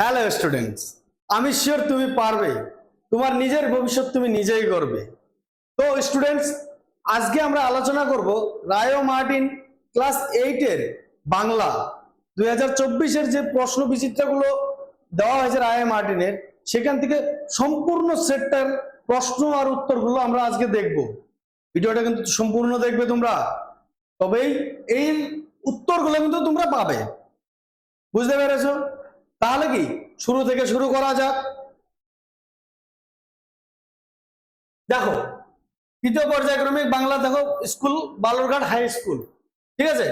Hello students, আমি sure তুমি পারবে। তোমার নিজের ভবিষ্যৎ তুমি নিজেই করবে। তো স্টুডেন্টস, আজকে আমরা আলোচনা করব রায়ো মার্টিন ক্লাস 8 এর বাংলা 2024 এর যে প্রশ্ন বিচিত্রগুলো দেওয়া হয়েছে রায়ো মার্টিনের, সেখান থেকে সম্পূর্ণ সেটটার প্রশ্ন আর উত্তরগুলো আমরা আজকে দেখব। ভিডিওটা কিন্তু সম্পূর্ণ দেখবে তোমরা, তবেই এই উত্তরগুলো কিন্তু তোমরা পাবে। বুঝতে পেরেছো? তাহলে কি শুরু থেকে শুরু করা যাক। দেখো, তৃতীয় পর্যায়ক্রমিক বাংলা দেখো স্কুল বালুরঘাট হাই স্কুল, ঠিক আছে?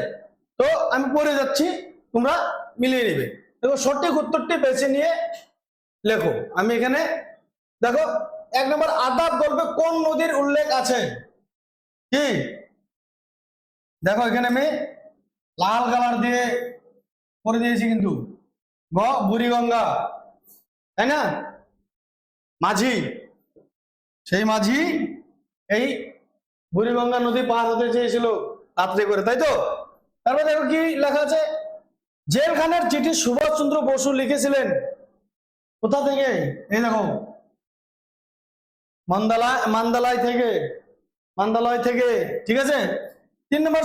তো আমি পড়ে যাচ্ছি, তোমরা মিলিয়ে নিবে। দেখো, সঠিক উত্তরটি বেছে নিয়ে লেখো। আমি এখানে দেখো 1 নম্বর, আদাব গল্পে কোন নদীর উল্লেখ আছে? কি দেখো, এখানে আমি লাল কালার দিয়ে করে দিয়েছি, কিন্তু বুড়িগঙ্গা, তাই না? মাঝি, সেই মাঝি এই বুড়িগঙ্গা নদী পার হতে চেয়েছিল রাত্রে করে, তাই তো? তারপর দেখো কি লেখা আছে, জেলখানার চিঠি সুভাষচন্দ্র বসু লিখেছিলেন কোথা থেকে? এই দেখো, মান্দালয় থেকে, ঠিক আছে? 3 নম্বর,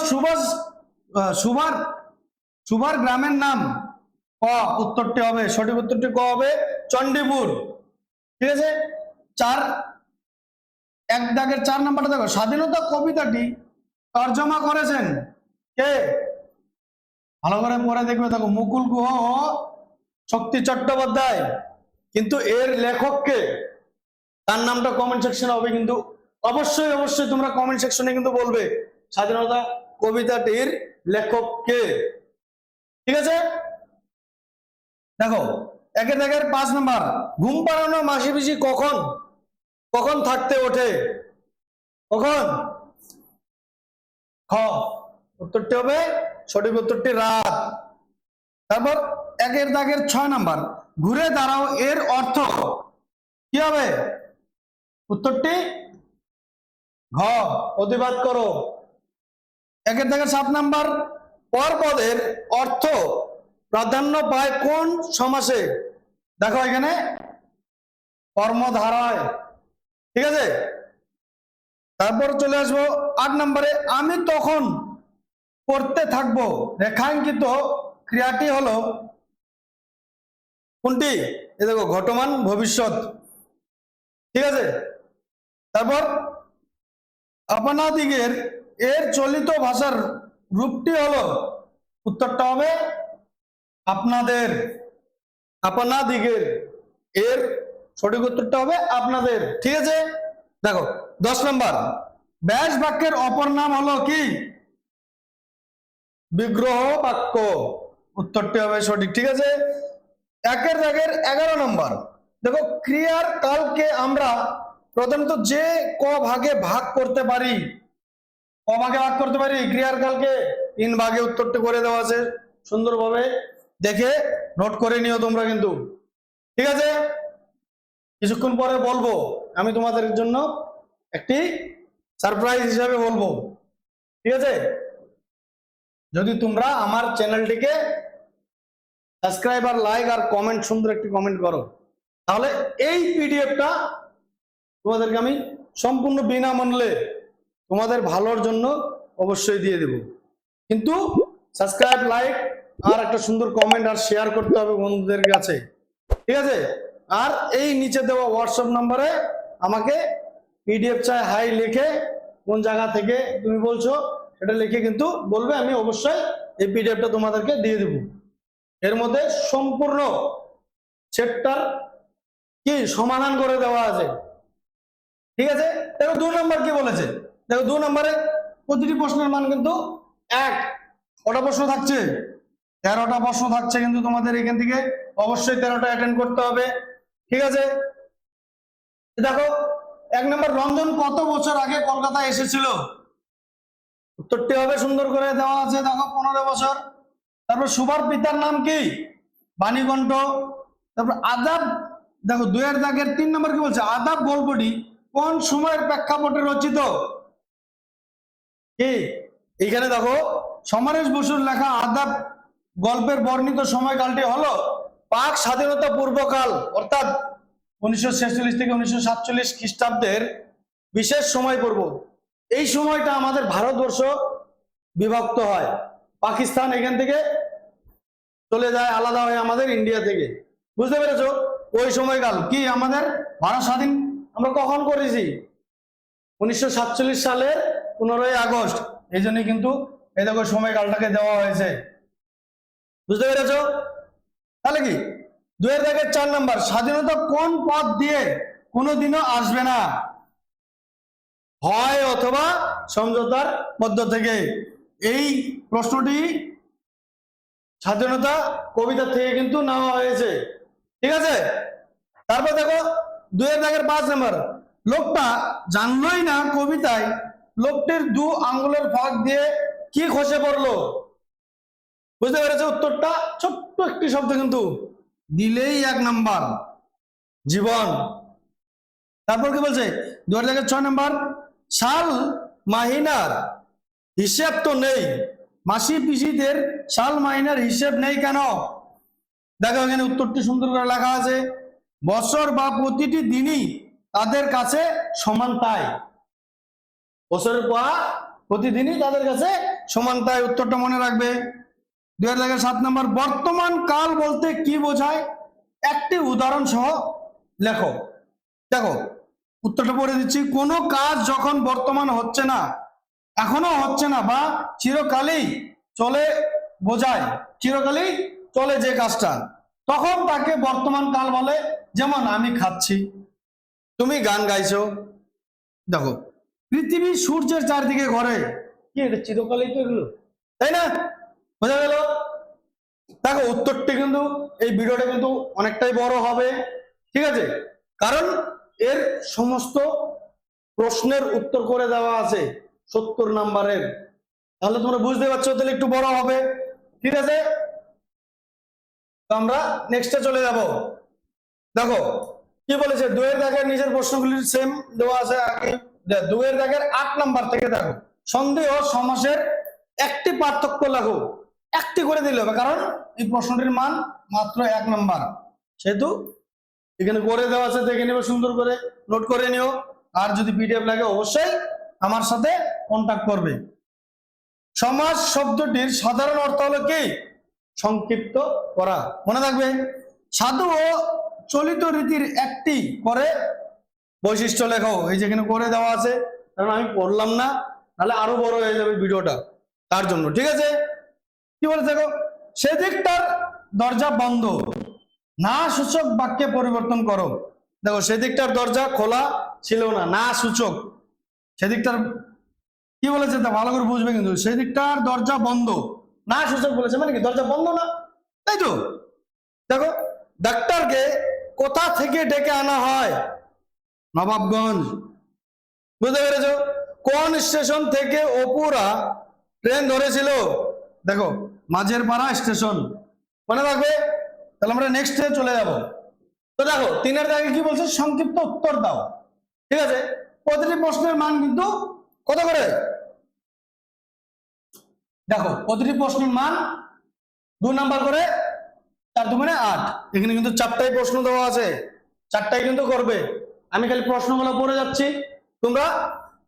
সুভার গ্রামের নাম ক, উত্তরটি হবে, সঠিক উত্তরটি ক হবে চণ্ডীপুর, ঠিক আছে? 4 নম্বরটা দেখো, স্বাধীনতা কবিতাটি তর্জমা করেছেন কে? ভালো করে পড়ে দেখবে। দেখো, মুকুল গুহ ও শক্তি চট্টোপাধ্যায়, কিন্তু এর লেখক কে? তার নামটা কমেন্ট সেকশনে হবে, কিন্তু অবশ্যই তোমরা কমেন্ট সেকশনে কিন্তু বলবে স্বাধীনতা কবিতাটির লেখক কে, ঠিক আছে? দেখো, 5 নম্বর, ঘুম পাড়ানো মাসি পিসি কখন থাকতে ওঠে? কখন? খ, উত্তরটি হবে, সঠিক উত্তরটি রাত। তারপর 6 নম্বর, ঘুরে দাঁড়াও এর অর্থ কি হবে? উত্তরটি ঘ, প্রতিবাদ করো। 7 নম্বর, পরপদের অর্থ প্রাধান্য পায় কোন সমাসে? দেখো, এখানে কর্মধারায়, ঠিক আছে? তারপর চলে আসবো 8 নম্বরে, আমি তখন পড়তে থাকবো রেখাঙ্কিত ক্রিয়াটি হলো কোনটি? এই দেখো, ঘটমান ভবিষ্যৎ, ঠিক আছে? তারপর আপনাদিগের এর চলিত ভাষার রূপটি হলো, উত্তরটা হবে আপনাদের। আপনাদিগের এর সঠিক উত্তরটা হবে আপনাদের, ঠিক আছে? দেখো, 10 নম্বর, ব্যাস বাক্যের অপর নাম হলো কি? বিগ্রহ বাক্য, উত্তরটি হবে সঠিক, ঠিক আছে? 11 নম্বর, দেখো, ক্রিয়ার কালকে আমরা প্রধানত যে ক ভাগে ভাগ করতে পারি? ক ভাগে ভাগ করতে পারি ক্রিয়ার কালকে? 3 ভাগে। উত্তরটি করে দেওয়া আছে, সুন্দরভাবে দেখে নোট করে নিও তোমরা কিন্তু, ঠিক আছে? কিছুক্ষণ পরে বলবো, আমি তোমাদের জন্য একটি সারপ্রাইজ হিসাবে বলবো, ঠিক আছে? যদি তোমরা আমার চ্যানেলটিকে সাবস্ক্রাইব আর লাইক আর কমেন্ট, সুন্দর একটি কমেন্ট করো, তাহলে এই পিডিএফটা তোমাদেরকে আমি সম্পূর্ণ বিনামূল্যে তোমাদের ভালোর জন্য অবশ্যই দিয়ে দেব। কিন্তু সাবস্ক্রাইব, লাইক আর একটা সুন্দর কমেন্ট আর শেয়ার করতে হবে বন্ধুদের কাছে, ঠিক আছে? আর এই নিচে দেওয়া হোয়াটসঅ্যাপ নম্বরে আমাকে পিডিএফ চাই হাই লিখে, কোন জায়গা থেকে তুমি বলছো সেটা লিখে কিন্তু বলবে, আমি অবশ্যই এই পিডিএফটা তোমাদেরকে দিয়ে দেব। এর মধ্যে সম্পূর্ণ সেটটার কি সমাধান করে দেওয়া আছে, ঠিক আছে? দেখো 2 নম্বর কি বলেছে। দেখো, 2 নম্বরে প্রতিটি প্রশ্নের মান কিন্তু 1। কটা প্রশ্ন থাকছে? 13টা প্রশ্ন থাকছে, কিন্তু তোমাদের এখান থেকে অবশ্যই 13টা অ্যাটেন্ড করতে হবে, ঠিক আছে? দেখো, 1 নম্বর, রঞ্জন কত বছর আগে কলকাতায় এসেছিল? উত্তরটি হবে, সুন্দর করে দেওয়া আছে, দেখো 15 বছর। তারপর সুভার পিতার নাম কি? বাণীকণ্ঠ। তারপর আদাব, দেখো 3 নম্বর কি বলছে, আদাব গল্পটি কোন সময়ের প্রেক্ষাপটে রচিত? কি এইখানে দেখো, সমরেশ বসুর লেখা আদাব গল্পের বর্ণিত সময়কালটি হলো পাক স্বাধীনতা পূর্বকাল অর্থাৎ 1946 থেকে 1947 খ্রিস্টাব্দের বিশেষ সময় পর্ব। এই সময়টা আমাদের ভারতবর্ষ বিভক্ত হয়, পাকিস্তান এখান থেকে চলে যায় আলাদা হয়ে আমাদের ইন্ডিয়া থেকে, বুঝতে পেরেছো? ওই সময়কাল কি আমাদের ভারত স্বাধীন আমরা কখন করেছি? 1947 সালের 15ই আগস্ট। এই জন্য কিন্তু এই দেখো সময়কালটাকে দেওয়া হয়েছে, বুঝতে পেরেছো? তাহলে কি 2-4 নম্বর, স্বাধীনতা কোন পথ দিয়ে কোনোদিনও আসবে না? হয় অথবা সমঝোতার মধ্য থেকে। এই প্রশ্নটি স্বাধীনতা কবিতা থেকে কিন্তু নেওয়া হয়েছে, ঠিক আছে? তারপর দেখো 2-5 নম্বর, লোকটা জানলই না কবিতায় লোকটির 2 আঙ্গুলের ফাঁক দিয়ে কি খসে পড়লো? বুঝতে পেরেছো উত্তরটা? ছোট্ট একটি শব্দ কিন্তু দিলেই 1 নাম্বার, জীবন। তারপর কি বলছে 2-6 নম্বর, সাল মাহিনার হিসাব তো নেই, মাসি পিসিদের সাল মাহিনার হিসেব নেই কেন? দেখো এখানে উত্তরটি সুন্দর করে লেখা আছে, বছর বা প্রতিটি দিনই তাদের কাছে সমান তাই। বছর বা প্রতিদিনই তাদের কাছে সমান তাই, উত্তরটা মনে রাখবে। 2-7 নম্বর, বর্তমান কাল বলতে কি বোঝায়? একটি উদাহরণ সহ লেখো। দেখো উত্তরটা পড়ে দিচ্ছি, কোনো কাজ যখন বর্তমান হচ্ছে না, এখনো হচ্ছে না বা চিরকালই চলে বোঝায়, চিরকালই চলে যে কাজটা, তখন তাকে বর্তমান কাল বলে। যেমন আমি খাচ্ছি, তুমি গান গাইছো। দেখো পৃথিবী সূর্যের চারদিকে ঘোরে, কি এটা চিরকালই তো এগুলো, তাই না? বোঝা গেল? দেখো উত্তরটি কিন্তু এই ভিডিওটা কিন্তু অনেকটাই বড় হবে, ঠিক আছে? কারণ এর সমস্ত প্রশ্নের উত্তর করে দেওয়া আছে 70 নাম্বারের, তাহলে তোমরা বুঝতে পারছো, তাহলে একটু বড় হবে, ঠিক আছে? তো আমরা নেক্সটে চলে যাব। দেখো কি বলেছে, 2-এর দাগের নিজের প্রশ্নগুলির সেম দেওয়া আছে আগে। 2-এর দাগের 8 নাম্বার থেকে দেখো, সন্ধি ও সমাসের একটি পার্থক্য লেখো। একটি করে দিলে হবে, কারণ এই প্রশ্নটির মান মাত্র 1 নাম্বার, সেহেতু এখানে করে দেওয়া আছে, দেখে নিও, সুন্দর করে নোট করে নিও। আর যদি পিডিএফ লাগে অবশ্যই আমার সাথে কন্টাক্ট করবে। সমাস শব্দটির সাধারণ অর্থ হলো কি? সংক্ষিপ্ত করা, মনে রাখবে। সাধু ও চলিত রীতির একটি করে বৈশিষ্ট্য লেখো। এই যেখানে করে দেওয়া আছে, কারণ আমি পড়লাম না, তাহলে আরো বড় হয়ে যাবে ভিডিওটা, তার জন্য, ঠিক আছে? কি বলে দেখো, সেদিকটার দরজা বন্ধ, না সূচক বাক্যে পরিবর্তন করো। দেখো সেদিকটার দরজা খোলা ছিল না, না সূচক। সেদিকটার কি বলেছে তা ভালো করে বুঝবে, কিন্তু সেদিকটার দরজা বন্ধ, না সূচক বলেছে, মানে কি দরজা বন্ধ না, তাই তো? দেখো ডাক্তারকে কোথা থেকে ডেকে আনা হয়? নবাবগঞ্জ। বুঝতে পেরেছ? কোন স্টেশন থেকে অপুরা ট্রেন ধরেছিল? দেখো মাঝের পাড়া স্টেশন, মনে রাখবে। তাহলে আমরা নেক্সটে চলে যাব। তো দেখো 3-এর দাগে কি বলছে, সংক্ষিপ্ত উত্তর দাও, ঠিক আছে? প্রতিটি প্রশ্নের মান কিন্তু কত করে? দেখো প্রতিটি প্রশ্নের মান 2 নাম্বার করে, 4-2 = 8। এখানে কিন্তু 4টাই প্রশ্ন দেওয়া আছে, 4টাই কিন্তু করবে। আমি খালি প্রশ্নগুলো পড়ে যাচ্ছি, তোমরা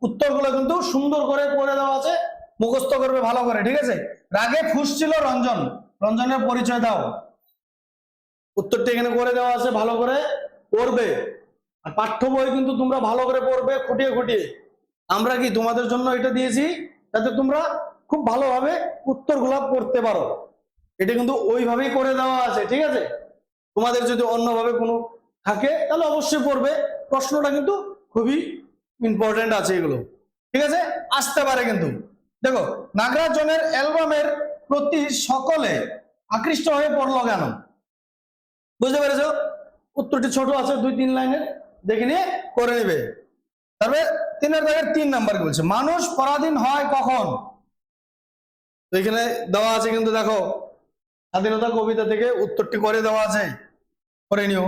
উত্তরগুলো কিন্তু সুন্দর করে পড়ে দেওয়া আছে, মুখস্থ করবে ভালো করে, ঠিক আছে? রাগে ফুঁসছিল রঞ্জন, রঞ্জনের পরিচয় দাও। উত্তরটি এখানে করে দেওয়া আছে, ভালো করে পড়বে। আর পাঠ্য বই কিন্তু তোমরা ভালো করে পড়বে, খুঁটিয়ে খুঁটিয়ে। আমরা কি তোমাদের জন্য এটা দিয়েছি যাতে তোমরা খুব ভালোভাবে উত্তরগুলো পড়তে পারো। এটা কিন্তু ওইভাবেই করে দেওয়া আছে, ঠিক আছে? তোমাদের যদি অন্যভাবে কোনো থাকে তাহলে অবশ্যই পড়বে। প্রশ্নটা কিন্তু খুবই ইম্পর্টেন্ট আছে, এগুলো ঠিক আছে, আসতে পারে কিন্তু। দেখো নাগরাজনের অ্যালবামের প্রতি সকলে আকৃষ্ট হয়ে পড়লো কেন? বুঝতে পেরেছো? উত্তরটি ছোট আছে, 2-3 লাইনের, দেখে নিয়ে করে নেবে। তবে 3-এর দাগের 3 নাম্বার বলছে, মানুষ পরাধীন হয় কখন? তো এখানে দেওয়া আছে কিন্তু, দেখো স্বাধীনতা কবিতা থেকে উত্তরটি করে দেওয়া আছে, করে নিও।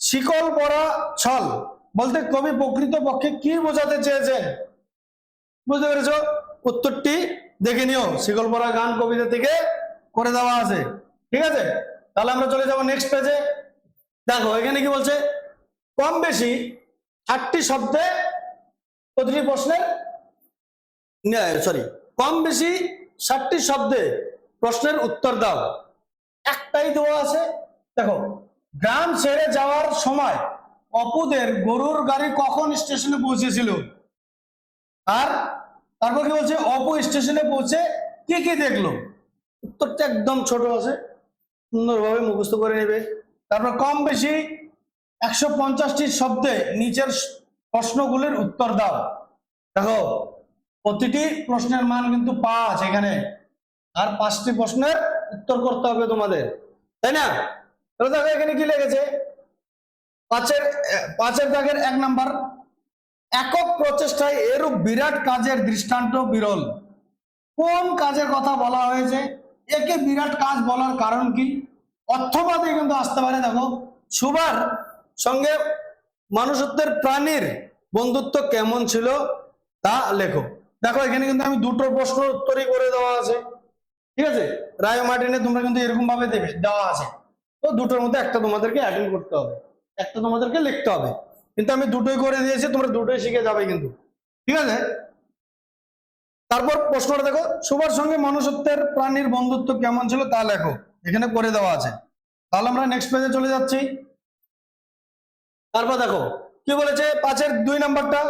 শিকল পরা ছল বলতে কবি প্রকৃত পক্ষে কি বোঝাতে চেয়েছেন? বুঝতে পেরেছো? উত্তরটি দেখে নিও, শিকল পরা গান কবিতা থেকে করে দেওয়া আছে, ঠিক আছে? তাহলে আমরা চলে যাব নেক্সট পেজে। দেখো এখানে কি বলছে, কম বেশি 60টি শব্দে প্রতিটি প্রশ্নের কম বেশি 60টি শব্দে প্রশ্নের উত্তর দাও। একটাই দেওয়া আছে, দেখো গ্রাম ছেড়ে যাওয়ার সময় অপুদের গরুর গাড়ি কখন স্টেশনে পৌঁছেছিল, আর তারপর কি বলছে অপু স্টেশনে পৌঁছে কি কি দেখলো। উত্তরটা একদম ছোট আছে, সুন্দরভাবে মুখস্থ করে নেবে। তারপর কম বেশি 150টি শব্দে নিচের প্রশ্নগুলির উত্তর দাও। দেখো প্রতিটি প্রশ্নের মান কিন্তু 5 এখানে, আর 5টি প্রশ্নের উত্তর করতে হবে তোমাদের, তাই না? তাহলে দেখো এখানে কি লিখেছে, পাঁচের দাগের 1 নাম্বার, একক প্রচেষ্টায় এরূপ বিরাট কাজের দৃষ্টান্ত বিরল। কোন কাজের কথা বলা হয়েছে, একে বিরাট কাজ বলার কারণ কি? অর্থবাদে কিন্তু আসতে পারে। দেখো সুভার সঙ্গে মানুষত্বের প্রাণীর বন্ধুত্ব কেমন ছিল তা লেখো। দেখো এখানে কিন্তু আমি দুটো প্রশ্ন উত্তরই করে দেওয়া আছে, ঠিক আছে? রায় মার্টিনে তোমরা কিন্তু এরকম ভাবে দেওয়া আছে, তো দুটোর মধ্যে একটা তোমাদেরকে অ্যাটেন্ড করতে হবে, একটা তোমাদেরকে লিখতে হবে। কিন্তু আমি দুটোই করে দিয়েছি, তোমরা দুটোই শিখে যাবে কিন্তু, ঠিক আছে? তারপর প্রশ্নটা দেখো, সুভার সঙ্গে মানুষত্বের প্রাণীর বন্ধুত্ব কেমন ছিল তা লেখো, এখানে করে দেওয়া আছে। তাহলে আমরা নেক্সট পেজে চলে যাচ্ছি। তারপর দেখো কি বলেছে 5-এর 2 নাম্বারটা,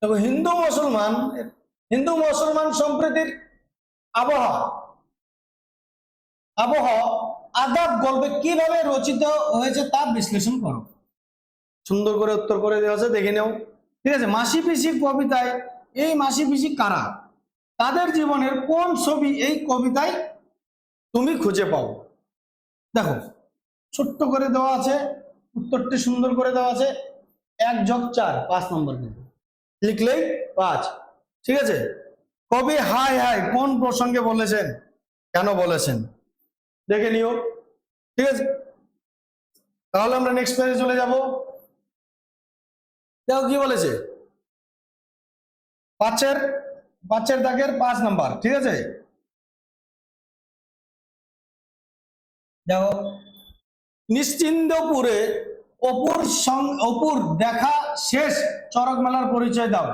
দেখো হিন্দু মুসলমান সম্প্রীতির আবহ আদাব গল্পে কিভাবে রচিত হয়েছে তা বিশ্লেষণ করো। সুন্দর করে উত্তর করে দেওয়া আছে, দেখে নাও, ঠিক আছে? মাসি পিসি কবিতায় এই মাসি পিসি কারা, তাদের জীবনের কোন ছবি এই কবিতায় তুমি খুঁজে পাও। দেখো ছোট্ট করে দেওয়া আছে, উত্তরটি সুন্দর করে দেওয়া আছে, 1+4 5 নম্বর, কিন্তু লিখলেই 5, ঠিক আছে? কবি হাই হাই কোন প্রসঙ্গে বলেছেন, কেন বলেছেন, দেখে নিও, ঠিক আছে? তাহলে আমরা নেক্সট পেজে চলে যাব। দেখো কি বলেছে, 5-এর দাগের 5 নাম্বার, ঠিক আছে? দেখো নিশ্চিন্দপুরে অপুর দেখা শেষ চড়ক মেলার পরিচয় দাও।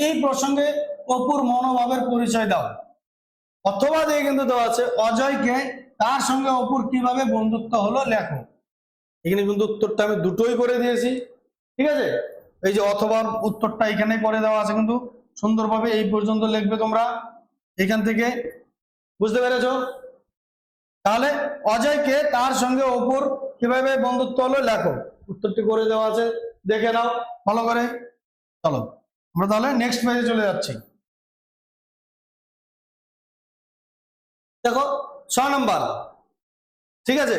এই প্রসঙ্গে অপুর মনোভাবের পরিচয় দাও। অথবা দিয়ে কিন্তু দেওয়া আছে, অজয়কে তার সঙ্গে অপুর কিভাবে বন্ধুত্ব হলো লেখো। এখানে কিন্তু উত্তরটা আমি দুটোই করে দিয়েছি, ঠিক আছে? এই যে অথবা উত্তরটা এখানে করে দেওয়া আছে, কিন্তু সুন্দরভাবে এই পর্যন্ত লিখবে তোমরা, এখান থেকে, বুঝতে পেরেছো? তাহলে অজয়কে তার সঙ্গে অপুর কিভাবে বন্ধুত্ব হলো লেখো, উত্তরটি করে দেওয়া আছে, দেখে নাও ভালো করে। চলো আমরা তাহলে নেক্সট পেজে চলে যাচ্ছি। দেখো 6 নাম্বার, ঠিক আছে?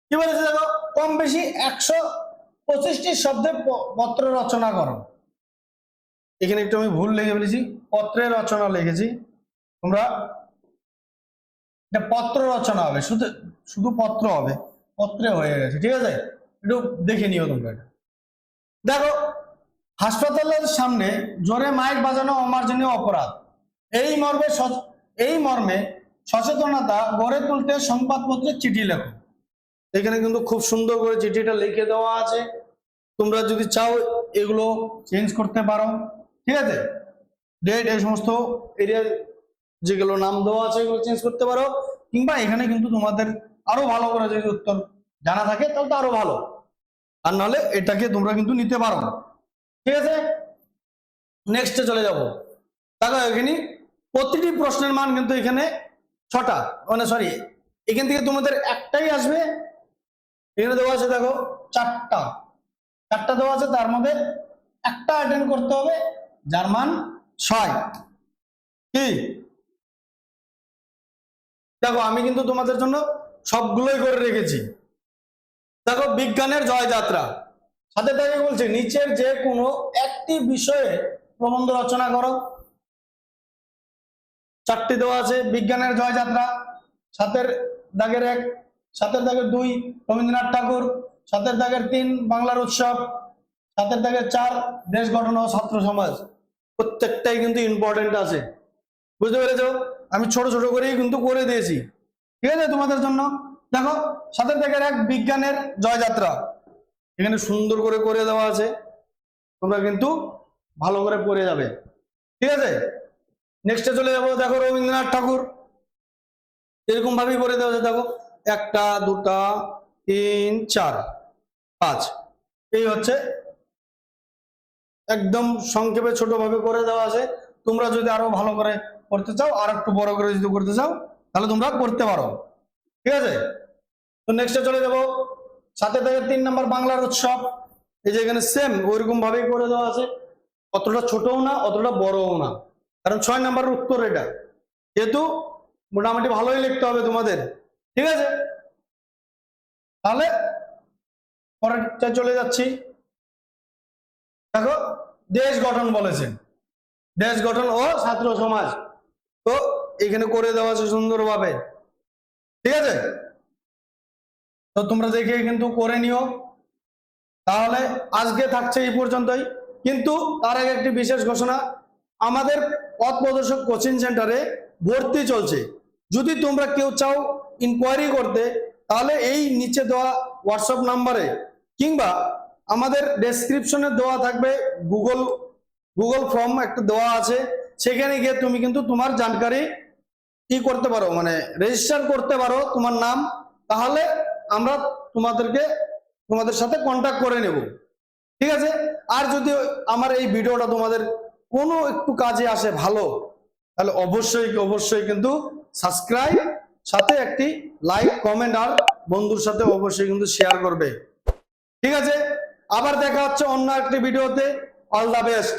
কি বলেছে দেখো, কম বেশি 125টি শব্দে পত্র রচনা করো। এখানে একটু আমি ভুল লিখে ফেলেছি, পত্রের রচনা লিখেছি, তোমরা এটা পত্র রচনা হবে, শুধু পত্র হবে, পত্রে হয়ে গেছে, ঠিক আছে? একটু দেখে নিও তোমরা। দেখো হাসপাতালের সামনে জোরে মাইক বাজানো অমার্জনীয় অপরাধ, এই মর্মে সচেতনতা গড়ে তুলতে সংবাদপত্রে চিঠি লেখো। এখানে কিন্তু খুব সুন্দর করে চিঠিটা লিখে দেওয়া আছে, তোমরা যদি চাও এগুলো চেঞ্জ করতে পারো, ঠিক আছে? ডেট এই সমস্ত এরিয়া যেগুলো নাম দেওয়া আছে এগুলো চেঞ্জ করতে পারো, কিংবা এখানে কিন্তু তোমাদের আরো ভালো করে যদি উত্তর জানা থাকে তাহলে তো আরো ভালো, আর নাহলে এটাকে তোমরা কিন্তু নিতে পারো, ঠিক আছে? নেক্সটে চলে যাব। দেখো এখানে প্রতিটি প্রশ্নের মান কিন্তু এখানে 6টা, মানে সরি এখান থেকে তোমাদের একটাই আসবে, এখানে দেওয়া আছে দেখো 4টা দেওয়া আছে, তার মধ্যে একটা অ্যাটেন্ড করতে হবে, যার মান 6। কি দেখো আমি কিন্তু তোমাদের জন্য সবগুলোই করে রেখেছি। দেখো বিজ্ঞানের জয়যাত্রা, সাথে তাকে বলছে নিচের যে কোনো একটি বিষয়ে প্রবন্ধ রচনা করো। 4টি দেওয়া আছে, বিজ্ঞানের জয়যাত্রা, 7-এর দাগের 1, 7-এর দাগের 2 রবীন্দ্রনাথ ঠাকুর, 7-এর দাগের 3 বাংলার উৎসব, 7-এর দাগের 4 দেশ গঠন ও ছাত্র সমাজ। প্রত্যেকটাই কিন্তু ইম্পর্টেন্ট আছে, বুঝতে পেরেছো? আমি ছোট ছোট করেই কিন্তু করে দিয়েছি, ঠিক আছে তোমাদের জন্য। দেখো সাথে থেকে এক বিজ্ঞানের জয়যাত্রা এখানে সুন্দর করে করে দেওয়া আছে, তোমরা কিন্তু ভালো করে পড়ে যাবে, ঠিক আছে। নেক্সটে চলে যাবো, দেখো রবীন্দ্রনাথ ঠাকুর এরকম ভাবেই করে দেওয়া আছে। দেখো 1 2 3 4 5, এই হচ্ছে একদম সংক্ষেপে ছোট ভাবে করে দেওয়া আছে। তোমরা যদি আরো ভালো করে করতে চাও, আর একটু বড় করে যদি করতে চাও, তাহলে তোমরা করতে পারো, ঠিক আছে। তো নেক্সটে চলে যাবো, সাথে থেকে 3 নম্বর বাংলার উৎসব। এই যে এখানে সেম ওইরকম ভাবেই করে দেওয়া আছে, অতটা ছোটও না অতটা বড়ও না, কারণ 6 নম্বরের উত্তর এটা, যেহেতু মোটামুটি ভালোই লিখতে হবে তোমাদের, ঠিক আছে। তাহলে পরেরটা চলে যাচ্ছি। দেখো দেশ গঠন বলেছেন, দেশ গঠন ও ছাত্র সমাজ, তো এখানে করে দেওয়া আছে সুন্দরভাবে, ঠিক আছে। তো তোমরা দেখে কিন্তু করে নিও। তাহলে আজকে থাকছে এই পর্যন্তই, কিন্তু তার আগে একটি বিশেষ ঘোষণা, আমাদের পথ প্রদর্শক কোচিং সেন্টারে ভর্তি চলছে। যদি তোমরা কেউ চাও ইনকোয়ারি করতে, তাহলে এই নিচে দেওয়া হোয়াটসঅ্যাপ নাম্বারে কিংবা আমাদের ডেসক্রিপশনে দেওয়া থাকবে গুগল ফর্ম একটা দেওয়া আছে, সেখানে গিয়ে তুমি কিন্তু তোমার জানকারি কি করতে পারো, মানে রেজিস্টার করতে পারো তোমার নাম, তাহলে আমরা তোমাদের সাথে কন্ট্যাক্ট করে নেব, ঠিক আছে। আর যদি আমার এই ভিডিওটা তোমাদের কোনো একটু কাজে আসে ভালো, তাহলে অবশ্যই কিন্তু সাবস্ক্রাইব, সাথে একটি লাইক কমেন্ট আর বন্ধুর সাথে অবশ্যই কিন্তু শেয়ার করবে, ঠিক আছে। আবার দেখা হচ্ছে অন্য একটি ভিডিওতে। All the best.